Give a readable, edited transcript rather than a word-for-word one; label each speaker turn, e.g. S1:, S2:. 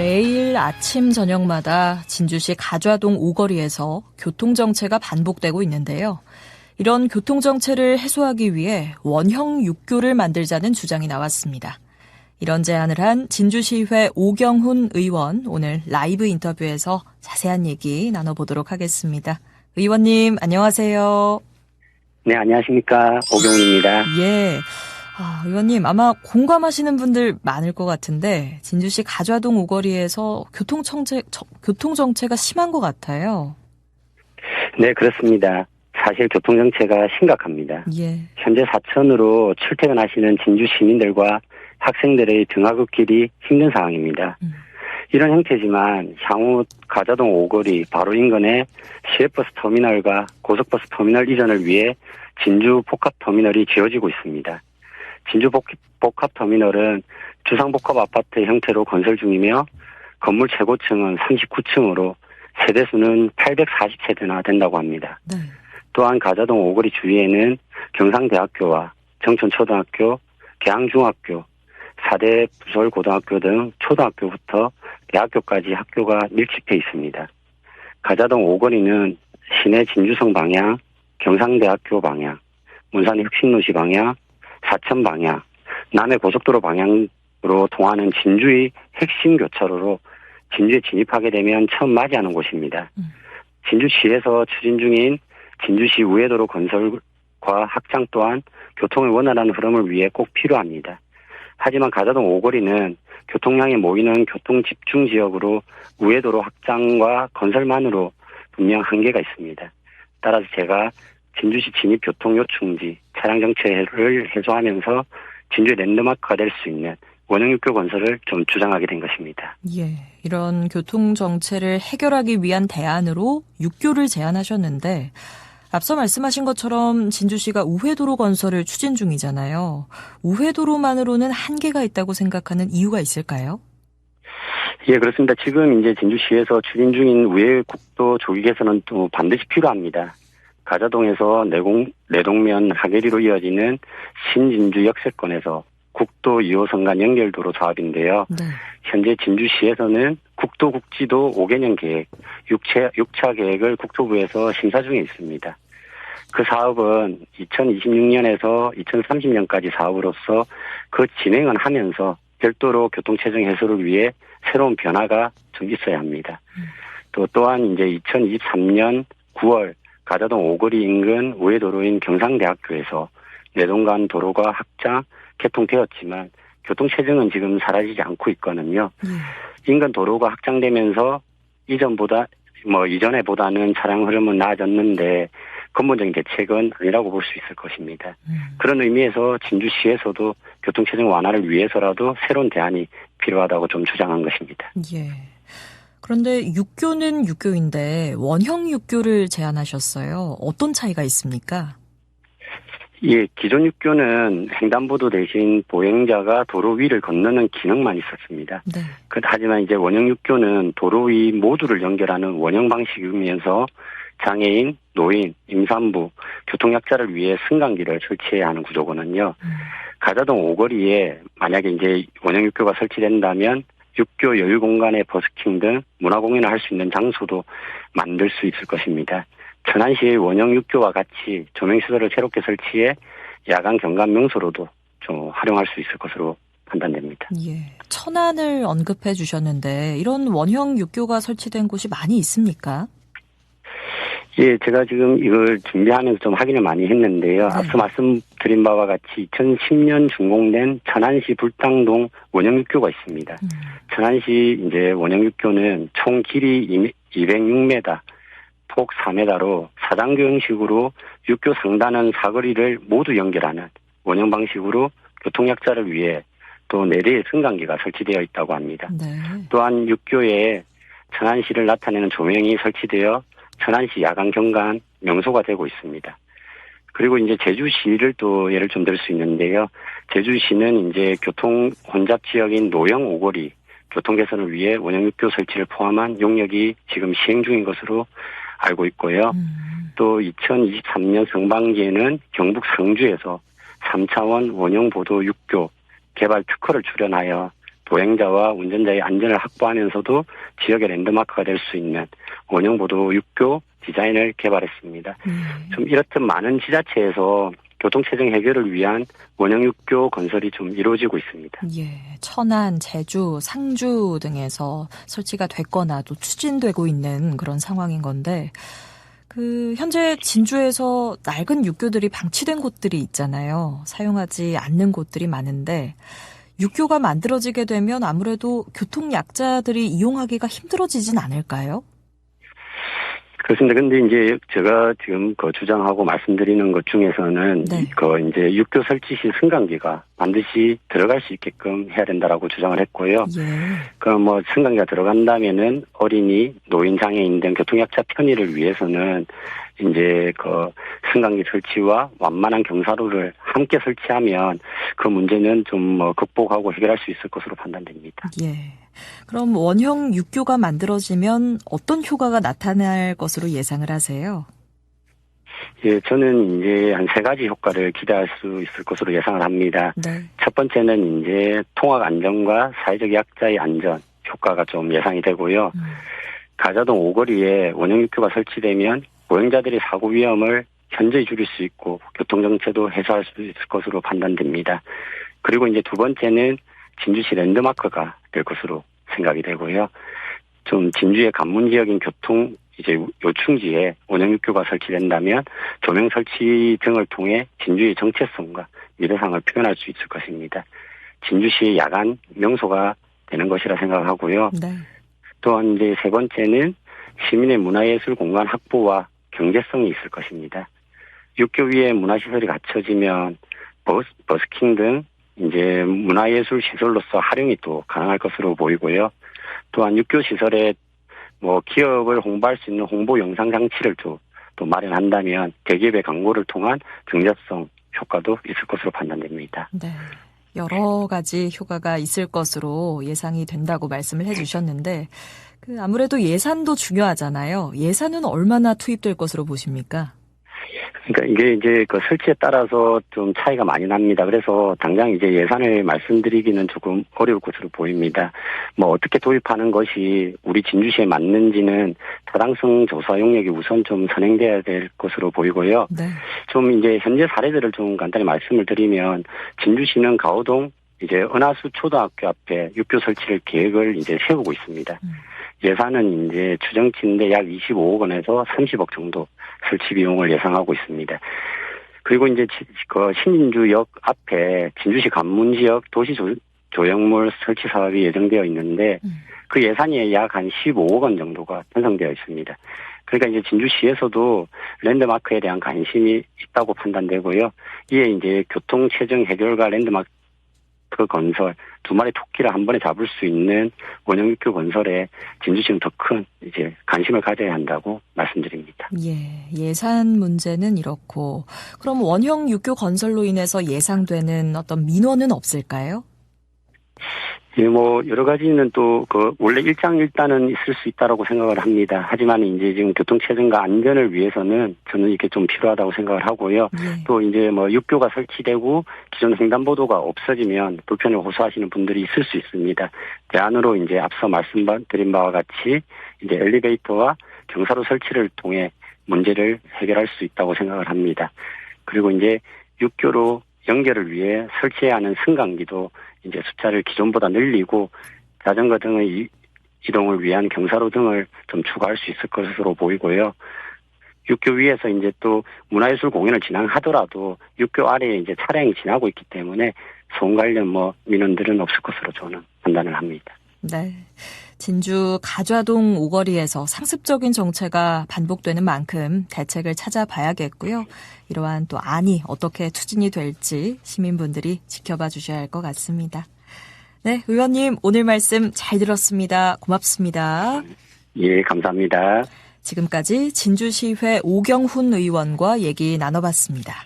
S1: 매일 아침 저녁마다 진주시 가좌동 오거리에서 교통정체가 반복되고 있는데요. 이런 교통정체를 해소하기 위해 원형 육교를 만들자는 주장이 나왔습니다. 이런 제안을 한 진주시의회 오경훈 의원, 오늘 라이브 인터뷰에서 자세한 얘기 나눠보도록 하겠습니다. 의원님, 안녕하세요.
S2: 네, 안녕하십니까. 오경훈입니다.
S1: 예. 의원님, 아마 공감하시는 분들 많을 것 같은데 진주시 가좌동 오거리에서 교통정체가 심한 것 같아요.
S2: 네, 그렇습니다. 사실 교통정체가 심각합니다.
S1: 예.
S2: 현재 사천으로 출퇴근하시는 진주 시민들과 학생들의 등하굣길이 힘든 상황입니다. 이런 형태지만 향후 가좌동 오거리 바로 인근에 시외버스 터미널과 고속버스 터미널 이전을 위해 진주 복합터미널이 지어지고 있습니다. 진주 복합터미널은 주상복합 아파트 형태로 건설 중이며 건물 최고층은 39층으로 세대수는 840세대나 된다고 합니다.
S1: 네.
S2: 또한 가좌동 오거리 주위에는 경상대학교와 정천초등학교, 계양중학교, 4대 부설고등학교 등 초등학교부터 대학교까지 학교가 밀집해 있습니다. 가좌동 오거리는 시내 진주성 방향, 경상대학교 방향, 문산의 흑신도시 방향, 사천 방향, 남해 고속도로 방향으로 통하는 진주의 핵심 교차로로 진주에 진입하게 되면 처음 맞이하는 곳입니다. 진주시에서 추진 중인 진주시 우회도로 건설과 확장 또한 교통의 원활한 흐름을 위해 꼭 필요합니다. 하지만 가좌동 오거리는 교통량이 모이는 교통 집중 지역으로 우회도로 확장과 건설만으로 분명 한계가 있습니다. 따라서 제가 진주시 진입 교통 요충지 차량 정체를 해소하면서 진주의 랜드마크가 될 수 있는 원형 육교 건설을 좀 주장하게 된 것입니다.
S1: 예, 이런 교통 정체를 해결하기 위한 대안으로 육교를 제안하셨는데 앞서 말씀하신 것처럼 진주시가 우회도로 건설을 추진 중이잖아요. 우회도로만으로는 한계가 있다고 생각하는 이유가 있을까요?
S2: 예, 그렇습니다. 지금 이제 진주시에서 추진 중인 우회국도 조기 개선은 또 반드시 필요합니다. 가좌동에서 내동면 하계리로 이어지는 신진주 역세권에서 국도 2호선 간 연결도로 사업인데요.
S1: 네.
S2: 현재 진주시에서는 국도 국지도 5개년 계획, 6차 계획을 국토부에서 심사 중에 있습니다. 그 사업은 2026년에서 2030년까지 사업으로서 그 진행은 하면서 별도로 교통체증 해소를 위해 새로운 변화가 좀 있어야 합니다. 또한 이제 2023년 9월 가좌동 오거리 인근 우회도로인 경상대학교에서 내동간 도로가 확장, 개통되었지만 교통체증은 지금 사라지지 않고 있거든요. 인근 도로가 확장되면서 이전에보다는 차량 흐름은 나아졌는데 근본적인 대책은 아니라고 볼 수 있을 것입니다. 그런 의미에서 진주시에서도 교통체증 완화를 위해서라도 새로운 대안이 필요하다고 좀 주장한 것입니다.
S1: 예. 그런데 육교는 육교인데 원형 육교를 제안하셨어요. 어떤 차이가 있습니까?
S2: 예, 기존 육교는 횡단보도 대신 보행자가 도로 위를 건너는 기능만 있었습니다.
S1: 네.
S2: 하지만 이제 원형 육교는 도로 위 모두를 연결하는 원형 방식이면서 장애인, 노인, 임산부, 교통약자를 위해 승강기를 설치해야 하는 구조거든요. 가좌동 오거리에 만약에 이제 원형 육교가 설치된다면 육교 여유 공간의 버스킹 등 문화공연을 할 수 있는 장소도 만들 수 있을 것입니다. 천안시의 원형 육교와 같이 조명시설을 새롭게 설치해 야간 경관 명소로도 좀 활용할 수 있을 것으로 판단됩니다.
S1: 예, 천안을 언급해 주셨는데 이런 원형 육교가 설치된 곳이 많이 있습니까?
S2: 예, 제가 지금 이걸 준비하면서 좀 확인을 많이 했는데요.
S1: 네.
S2: 앞서 말씀드린 바와 같이 2010년 준공된 천안시 불당동 원형 육교가 있습니다. 천안시 이제 원형 육교는 총 길이 206m, 폭 4m로 사단교 형식으로 육교 상단은 사거리를 모두 연결하는 원형 방식으로 교통약자를 위해 또 4대의 승강기가 설치되어 있다고 합니다.
S1: 네.
S2: 또한 육교에 천안시를 나타내는 조명이 설치되어 천안시 야간 경관 명소가 되고 있습니다. 그리고 이제 제주시를 또 예를 좀 들 수 있는데요. 제주시는 이제 교통 혼잡 지역인 노영 오거리 교통 개선을 위해 원형 육교 설치를 포함한 용역이 지금 시행 중인 것으로 알고 있고요. 또 2023년 상반기에는 경북 상주에서 3차원 원형 보도 육교 개발 특허를 출연하여 보행자와 운전자의 안전을 확보하면서도 지역의 랜드마크가 될 수 있는 원형보도 육교 디자인을 개발했습니다. 좀 이렇듯 많은 지자체에서 교통체증 해결을 위한 원형 육교 건설이 좀 이루어지고 있습니다.
S1: 예, 천안, 제주, 상주 등에서 설치가 됐거나 또 추진되고 있는 그런 상황인 건데, 현재 진주에서 낡은 육교들이 방치된 곳들이 있잖아요. 사용하지 않는 곳들이 많은데, 육교가 만들어지게 되면 아무래도 교통약자들이 이용하기가 힘들어지진 않을까요?
S2: 그렇습니다. 근데 이제 제가 지금 주장하고 말씀드리는 것 중에서는
S1: 네.
S2: 이제 육교 설치 시 승강기가 반드시 들어갈 수 있게끔 해야 된다라고 주장을 했고요.
S1: 예.
S2: 승강기가 들어간다면은 어린이, 노인, 장애인 등 교통약자 편의를 위해서는 이제 승강기 설치와 완만한 경사로를 함께 설치하면 그 문제는 좀 극복하고 해결할 수 있을 것으로 판단됩니다.
S1: 예. 그럼 원형 육교가 만들어지면 어떤 효과가 나타날 것으로 예상을 하세요?
S2: 예, 저는 이제 한 3가지 효과를 기대할 수 있을 것으로 예상을 합니다.
S1: 네.
S2: 첫 번째는 이제 통학 안전과 사회적 약자의 안전 효과가 좀 예상이 되고요. 가자동 오거리에 원형 육교가 설치되면 보행자들의 사고 위험을 현저히 줄일 수 있고 교통정체도 해소할 수 있을 것으로 판단됩니다. 그리고 이제 두 번째는 진주시 랜드마크가 될 것으로 생각이 되고요. 좀 진주의 관문 지역인 교통 이제 요충지에 원형 육교가 설치된다면 조명 설치 등을 통해 진주의 정체성과 미래상을 표현할 수 있을 것입니다. 진주시의 야간 명소가 되는 것이라 생각하고요.
S1: 네.
S2: 또한 이제 세 번째는 시민의 문화예술 공간 확보와 경제성이 있을 것입니다. 육교 위에 문화시설이 갖춰지면 버스킹 등 이제 문화예술 시설로서 활용이 또 가능할 것으로 보이고요. 또한 육교 시설에 기업을 홍보할 수 있는 홍보 영상 장치를 또 마련한다면 대기업의 광고를 통한 경제성 효과도 있을 것으로 판단됩니다.
S1: 네. 여러 가지 효과가 있을 것으로 예상이 된다고 말씀을 해주셨는데, 아무래도 예산도 중요하잖아요. 예산은 얼마나 투입될 것으로 보십니까?
S2: 그러니까 이게 이제 설치에 따라서 좀 차이가 많이 납니다. 그래서 당장 이제 예산을 말씀드리기는 조금 어려울 것으로 보입니다. 어떻게 도입하는 것이 우리 진주시에 맞는지는 타당성 조사 용역이 우선 좀 선행돼야 될 것으로 보이고요.
S1: 네.
S2: 좀 이제 현재 사례들을 좀 간단히 말씀을 드리면 진주시는 가오동 이제 은하수 초등학교 앞에 육교 설치를 계획을 이제 세우고 있습니다. 예산은 이제 추정치인데 약 25억 원에서 30억 정도 설치 비용을 예상하고 있습니다. 그리고 이제 신진주역 앞에 진주시 관문 지역 도시 조형물 설치 사업이 예정되어 있는데 그 예산이 약 한 15억 원 정도가 편성되어 있습니다. 그러니까 이제 진주시에서도 랜드마크에 대한 관심이 있다고 판단되고요. 이에 이제 교통체증 해결과 랜드마크 건설, 두 마리 토끼를 한 번에 잡을 수 있는 원형 육교 건설에 진주시는 더 큰 이제 관심을 가져야 한다고 말씀드립니다.
S1: 예, 예산 문제는 이렇고, 그럼 원형 육교 건설로 인해서 예상되는 어떤 민원은 없을까요?
S2: 예, 여러 가지는 또, 원래 일장일단은 있을 수 있다라고 생각을 합니다. 하지만 이제 지금 교통체증과 안전을 위해서는 저는 이게 좀 필요하다고 생각을 하고요.
S1: 예.
S2: 또 이제 육교가 설치되고 기존 횡단보도가 없어지면 불편을 호소하시는 분들이 있을 수 있습니다. 대안으로 이제 앞서 말씀드린 바와 같이 이제 엘리베이터와 경사로 설치를 통해 문제를 해결할 수 있다고 생각을 합니다. 그리고 이제 육교로 연결을 위해 설치해야 하는 승강기도 이제 숫자를 기존보다 늘리고 자전거 등의 이동을 위한 경사로 등을 좀 추가할 수 있을 것으로 보이고요. 육교 위에서 이제 또 문화예술 공연을 진행하더라도 육교 아래에 이제 차량이 지나고 있기 때문에 소음 관련 민원들은 없을 것으로 저는 판단을 합니다.
S1: 네. 진주 가좌동 오거리에서 상습적인 정체가 반복되는 만큼 대책을 찾아봐야겠고요. 이러한 또 안이 어떻게 추진이 될지 시민분들이 지켜봐 주셔야 할 것 같습니다. 네, 의원님 오늘 말씀 잘 들었습니다. 고맙습니다.
S2: 예, 감사합니다.
S1: 지금까지 진주시회 오경훈 의원과 얘기 나눠봤습니다.